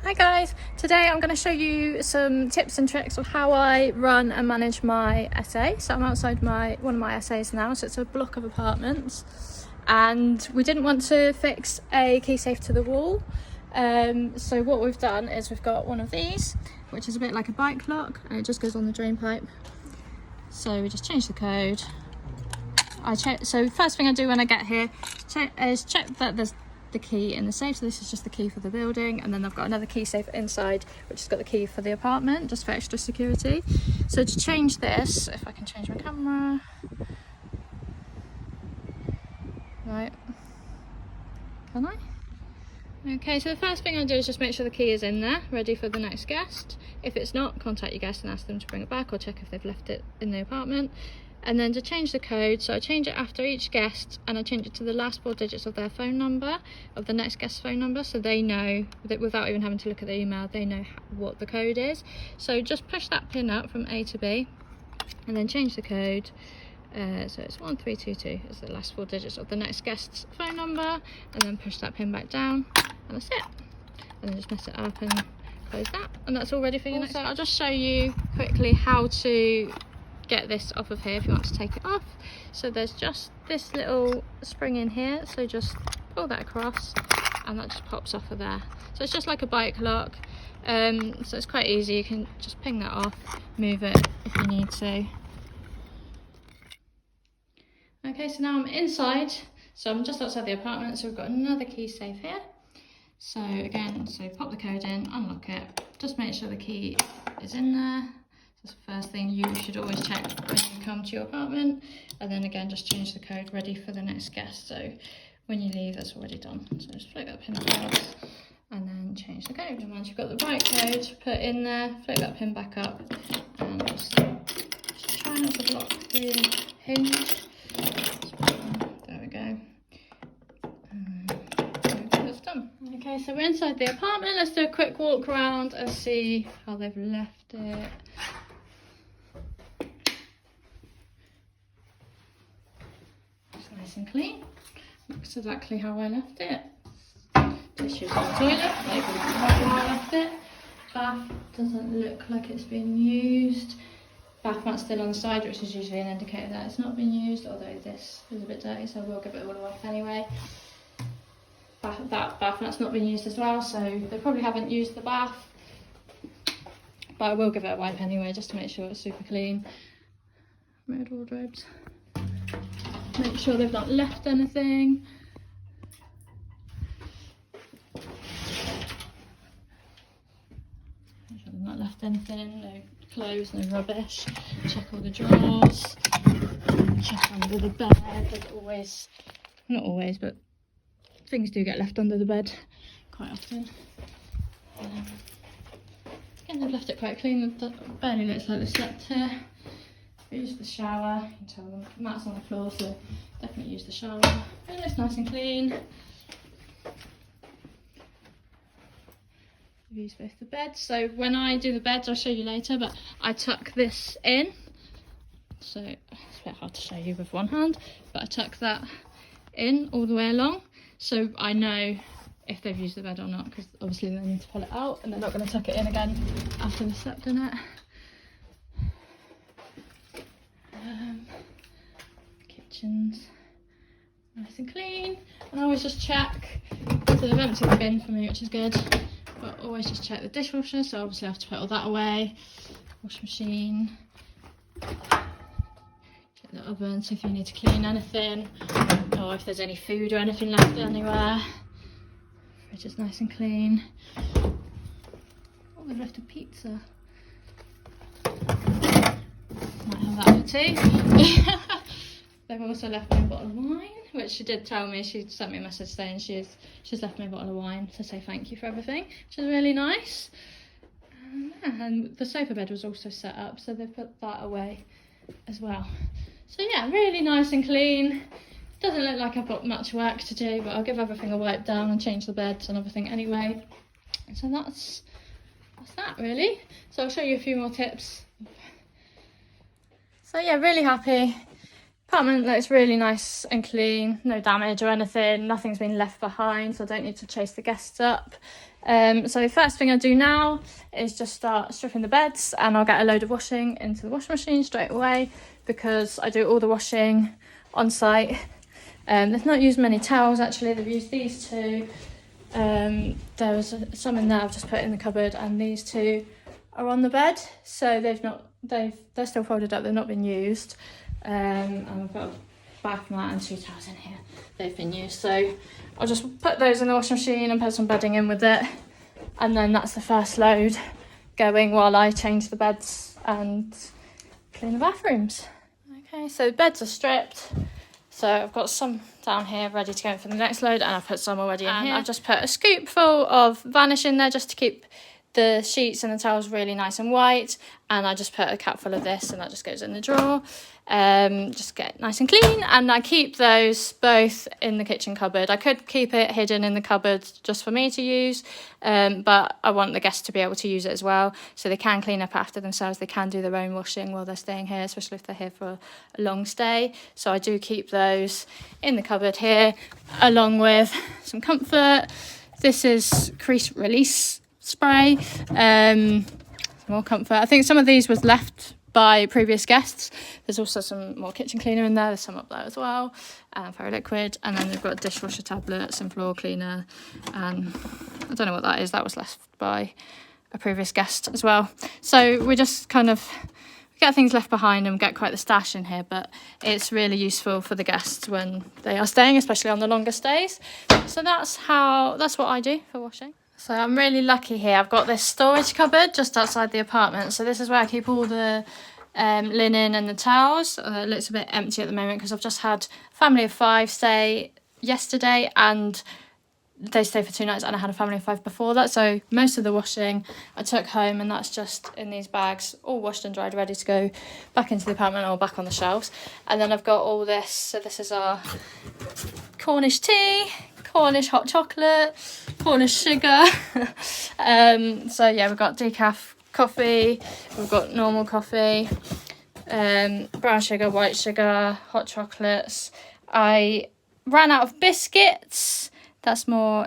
Hi guys, today I'm going to show you some tips and tricks of how I run and manage my SA. So I'm outside one of my SAs now, so it's a block of apartments and we didn't want to fix a key safe to the wall. So what we've done is we've got one of these, which is a bit like a bike lock, and it just goes on the drain pipe. So we just change the code. So first thing I do when I get here is check that there's the key in the safe. So this is just the key for the building, and then I've got another key safe inside which has got the key for the apartment, just for extra security. So to change this, if I can change my camera, right, can I? Okay, so the first thing I do is just make sure the key is in there, ready for the next guest. If it's not, contact your guest and ask them to bring it back, or check if they've left it in the apartment. And then to change the code, so I change it after each guest, and I change it to the last 4 digits of their phone number, of the next guest's phone number, so they know that without even having to look at the email, they know what the code is. So just push that pin up from A to B, and then change the code. So it's 1322 is the last 4 digits of the next guest's phone number, and then push that pin back down, and that's it. And then just mess it up and close that, and that's all ready for you. So I'll just show you quickly how to get this off of here if you want to take it off. So there's just this little spring in here, so just pull that across and that just pops off of there. So it's just like a bike lock, so it's quite easy. You can just ping that off, move it if you need to. Okay, so now I'm inside, so I'm just outside the apartment, so we've got another key safe here. So again, so pop the code in, unlock it, just make sure the key is in there. That's the first thing you should always check when you come to your apartment, and then again just change the code ready for the next guest, so when you leave that's already done. So just flick that pin across and then change the code, and once you've got the right code put in there, flick that pin back up and just try not to block the hinge. There we go. That's done. Okay, so we're inside the apartment. Let's do a quick walk around and see how they've left it. Nice and clean. Looks exactly how I left it. Dishes on the toilet, like how I left it. Bath doesn't look like it's been used. Bath mat's still on the side, which is usually an indicator that it's not been used, although this is a bit dirty, so we'll give it all a wipe anyway. That bath mat's not been used as well, so they probably haven't used the bath. But I will give it a wipe anyway, just to make sure it's super clean. Red wardrobes. Make sure they've not left anything. Make sure they've not left anything, no clothes, no rubbish. Check all the drawers. Check under the bed. There's always, not always, but things do get left under the bed quite often. Again, they've left it quite clean. It barely looks like they slept here. Use the shower. You can tell them mat's on the floor, so definitely use the shower. It looks nice and clean. I've used both the beds. So when I do the beds, I'll show you later, but I tuck this in. So it's a bit hard to show you with one hand, but I tuck that in all the way along, so I know if they've used the bed or not, because obviously they need to pull it out and they're not going to tuck it in again after they've slept in it. Kitchen's nice and clean, and I always just check. So they've emptied the bin for me, which is good, but always just check the dishwasher, so obviously I have to put all that away. Wash machine, check the oven, so if you need to clean anything, or if there's any food or anything left anywhere. Fridge is nice and clean. Oh, they've left a pizza. Might have that for tea. They've also left me a bottle of wine, which she did tell me. She sent me a message saying she's left me a bottle of wine to say thank you for everything, which is really nice. And the sofa bed was also set up, so they've put that away as well. So yeah, really nice and clean. Doesn't look like I've got much work to do, but I'll give everything a wipe down and change the beds and everything anyway. So that's that really. So I'll show you a few more tips. So yeah, really happy. Apartment looks really nice and clean, no damage or anything, nothing's been left behind, so I don't need to chase the guests up. So first thing I do now is just start stripping the beds, and I'll get a load of washing into the washing machine straight away because I do all the washing on site. They've not used many towels actually, they've used these two. There was some in there I've just put in the cupboard, and these two are on the bed, so they're still folded up, they've not been used. And I've got a bath mat and 2 towels in here, they've been used, so I'll just put those in the washing machine and put some bedding in with it, and then that's the first load going while I change the beds and clean the bathrooms. Okay, so the beds are stripped, so I've got some down here ready to go for the next load, and I've put some already in here. I've just put a scoopful of Vanish in there just to keep the sheets and the towels really nice and white, and I just put a capful of this, and that just goes in the drawer. Just get nice and clean, and I keep those both in the kitchen cupboard. I could keep it hidden in the cupboard just for me to use, but I want the guests to be able to use it as well, so they can clean up after themselves, they can do their own washing while they're staying here, especially if they're here for a long stay. So I do keep those in the cupboard here, along with some comfort. This is crease release spray, more comfort. I think some of these was left by previous guests. There's also some more kitchen cleaner in there, there's some up there as well, Fairy Liquid, and then they've got dishwasher tablets and floor cleaner, and I don't know what that is, that was left by a previous guest as well. So we just kind of get things left behind and get quite the stash in here, but it's really useful for the guests when they are staying, especially on the longer stays. So that's what I do for washing. So I'm really lucky here. I've got this storage cupboard just outside the apartment. So this is where I keep all the linen and the towels. It looks a bit empty at the moment because I've just had a family of 5 stay yesterday, and they stayed for 2 nights, and I had a family of 5 before that. So most of the washing I took home, and that's just in these bags, all washed and dried, ready to go back into the apartment or back on the shelves. And then I've got all this. So this is our Cornish tea, Cornish hot chocolate, Cornish sugar. So yeah, we've got decaf coffee, we've got normal coffee, brown sugar, white sugar, hot chocolates. I ran out of biscuits. That's more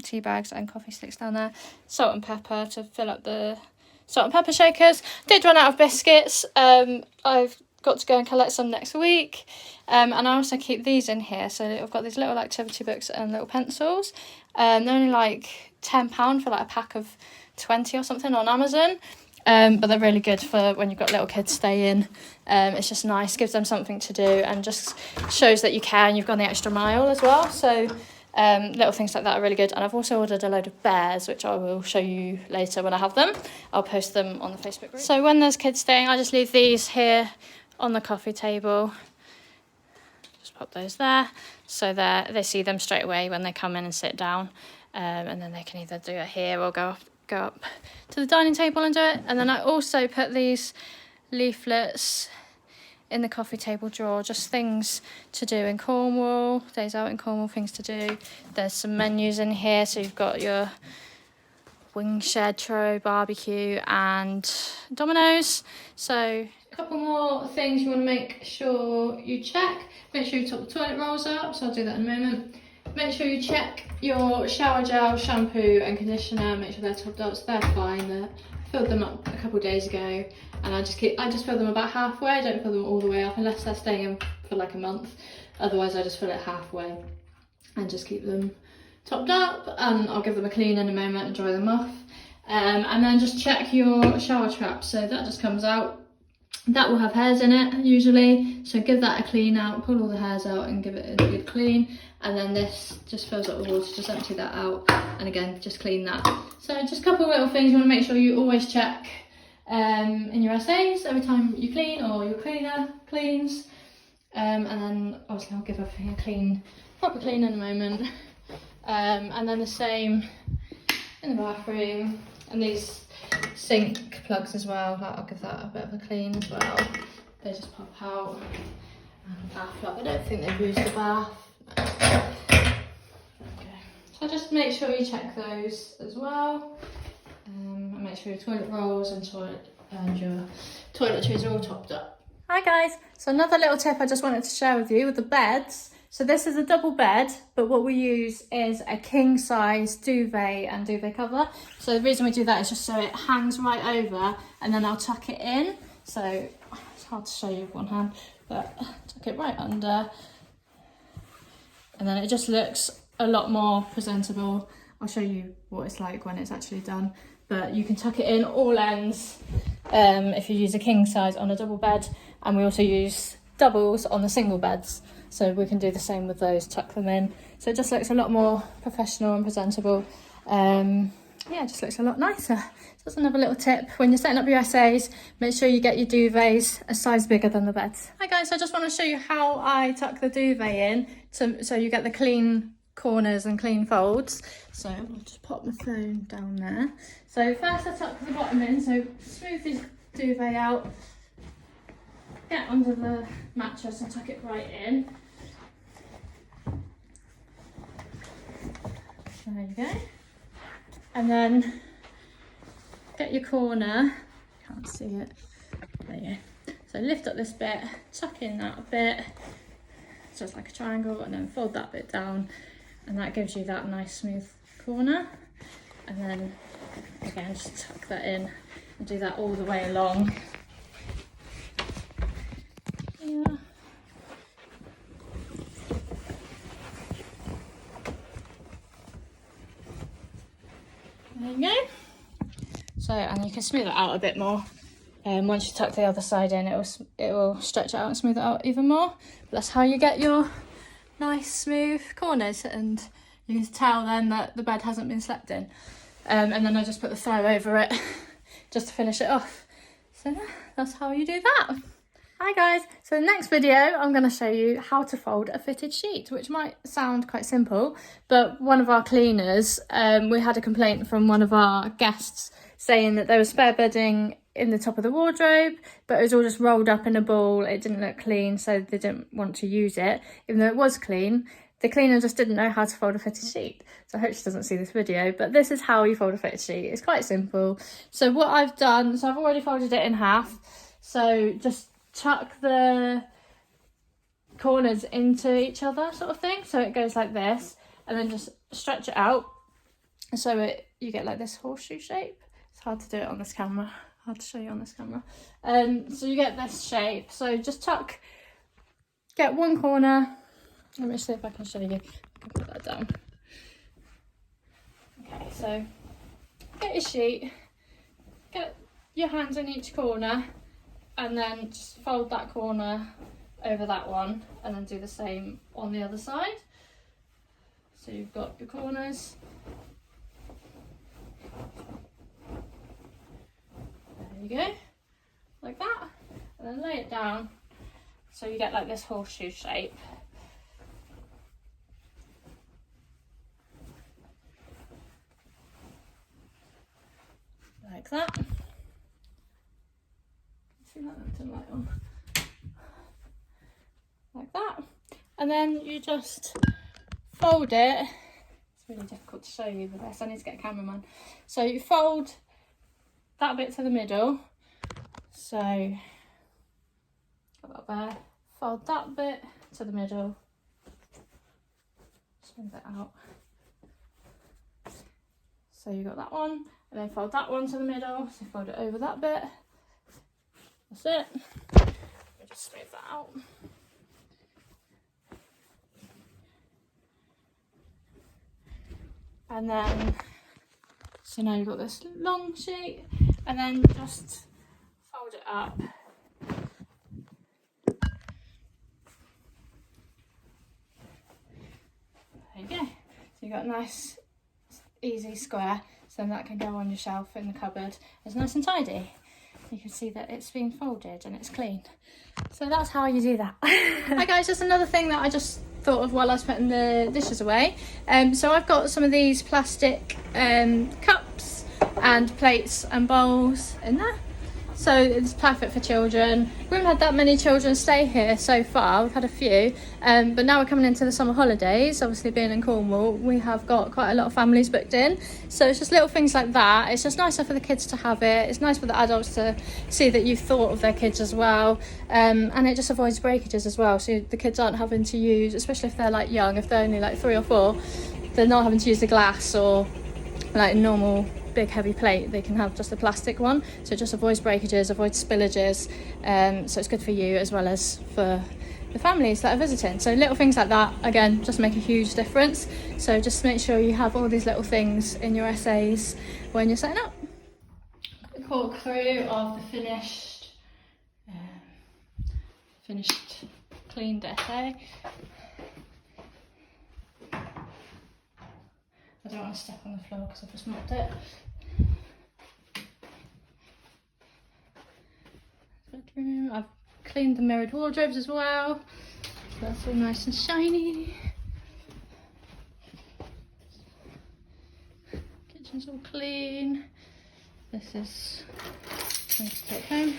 tea bags and coffee sticks down there. Salt and pepper to fill up the salt and pepper shakers. Did run out of biscuits. I've got to go and collect some next week. And I also keep these in here. So I've got these little activity books and little pencils. They're only like £10 for like a pack of 20 or something on Amazon. But they're really good for when you've got little kids staying. It's just nice, gives them something to do, and just shows that you care and you've gone the extra mile as well. So little things like that are really good. And I've also ordered a load of bears, which I will show you later when I have them. I'll post them on the Facebook group. So when there's kids staying, I just leave these here on the coffee table. Just pop those there, so they see them straight away when they come in and sit down, and then they can either do it here or go up to the dining table and do it. And then I also put these leaflets in the coffee table drawer, just things to do in Cornwall, days out in Cornwall, things to do. There's some menus in here, so you've got your wing shed, Tro, barbecue and Domino's. So a couple more things you want to make sure you check. Make sure you top the toilet rolls up, so I'll do that in a moment. Make sure you check your shower gel, shampoo and conditioner, make sure they're topped up, so they're fine. I filled them up a couple of days ago, and I just fill them about halfway. I don't fill them all the way up unless they're staying in for like a month. Otherwise I just fill it halfway and just keep them topped up, and I'll give them a clean in a moment and dry them off. And then just check your shower trap, so that just comes out. That will have hairs in it usually, so give that a clean out, pull all the hairs out and give it a good clean. And then this just fills up with water, just empty that out, and again just clean that. So just a couple of little things you want to make sure you always check in your essays every time you clean or your cleaner cleans. And then obviously I'll give everything a proper clean in a moment. And then the same in the bathroom, and these sink plugs as well, I'll give that a bit of a clean as well. They just pop out. And bath plug, I don't think they've used the bath. Okay. So just make sure you check those as well. And make sure your toilet rolls and your toiletries are all topped up. Hi guys, so another little tip I just wanted to share with you with the beds. So this is a double bed, but what we use is a king size duvet and duvet cover. So the reason we do that is just so it hangs right over, and then I'll tuck it in. So it's hard to show you with one hand, but tuck it right under. And then it just looks a lot more presentable. I'll show you what it's like when it's actually done. But you can tuck it in all ends if you use a king size on a double bed. And we also use doubles on the single beds. So we can do the same with those, tuck them in. So it just looks a lot more professional and presentable. Yeah, it just looks a lot nicer. So that's another little tip. When you're setting up your essays, make sure you get your duvets a size bigger than the beds. Hi guys, I just want to show you how I tuck the duvet in so you get the clean corners and clean folds. So I'll just pop my phone down there. So first I tuck the bottom in, so smooth the duvet out, get under the mattress and tuck it right in. There you go. And then get your corner, can't see it, there you go. So lift up this bit, tuck in that bit, so it's like a triangle, and then fold that bit down, and that gives you that nice smooth corner. And then again, just tuck that in and do that all the way along. Yeah. There you go. So, and you can smooth it out a bit more. Once you tuck the other side in, it will stretch it out and smooth it out even more. But that's how you get your nice smooth corners, and you can tell then that the bed hasn't been slept in. And then I just put the throw over it just to finish it off. So yeah, that's how you do that. Hi guys, so the next video I'm going to show you how to fold a fitted sheet, which might sound quite simple, but one of our cleaners, we had a complaint from one of our guests saying that there was spare bedding in the top of the wardrobe, but it was all just rolled up in a ball. It didn't look clean, so they didn't want to use it, even though it was clean. The cleaner just didn't know how to fold a fitted sheet. So I hope she doesn't see this video, but this is how you fold a fitted sheet. It's quite simple. So what I've done, so I've already folded it in half. So just tuck the corners into each other sort of thing. So it goes like this, and then just stretch it out. So you get like this horseshoe shape. It's hard to do it on this camera. Hard to show you on this camera. So you get this shape. So just get one corner. Let me see if I can show you. I can put that down. Okay, so get your sheet, get your hands in each corner, and then just fold that corner over that one, and then do the same on the other side. So you've got your corners. There you go, like that, and then lay it down so you get like this horseshoe shape. Like that. See that? That's a light on. Like that. And then you just fold it. It's really difficult to show you with this. I need to get a cameraman. So you fold that bit to the middle. So got that there. Fold that bit to the middle. Smooth it out. So you got that one. And then fold that one to the middle, so fold it over that bit. That's it. Just smooth that out. And then, so now you've got this long sheet, and then just fold it up. There you go. So you've got a nice, easy square. So then that can go on your shelf in the cupboard. It's nice and tidy. You can see that it's been folded and it's clean. So that's how you do that. Hi guys, just another thing that I just thought of while I was putting the dishes away. So I've got some of these plastic cups and plates and bowls in there. so it's perfect for children. We haven't had that many children stay here so far. We've had a few, but now we're coming into the summer holidays. Obviously being in Cornwall, we have got quite a lot of families booked in, so it's just little things like that. It's just nicer for the kids to have it. It's nice for the adults to see that you've thought of their kids as well, and it just avoids breakages as well, so the kids aren't having to use, especially if they're like young, if they're only like 3 or 4, they're not having to use the glass or like a normal big heavy plate. They can have just a plastic one, so it just avoids breakages, avoids spillages, so it's good for you as well as for the families that are visiting. So little things like that, again, just make a huge difference. So just make sure you have all these little things in your essays when you're setting up. Quick walk through of the finished cleaned essay. I don't want to step on the floor because I've just mopped it. Bedroom. I've cleaned the mirrored wardrobes as well, so that's all nice and shiny. Kitchen's all clean. This is going to take home.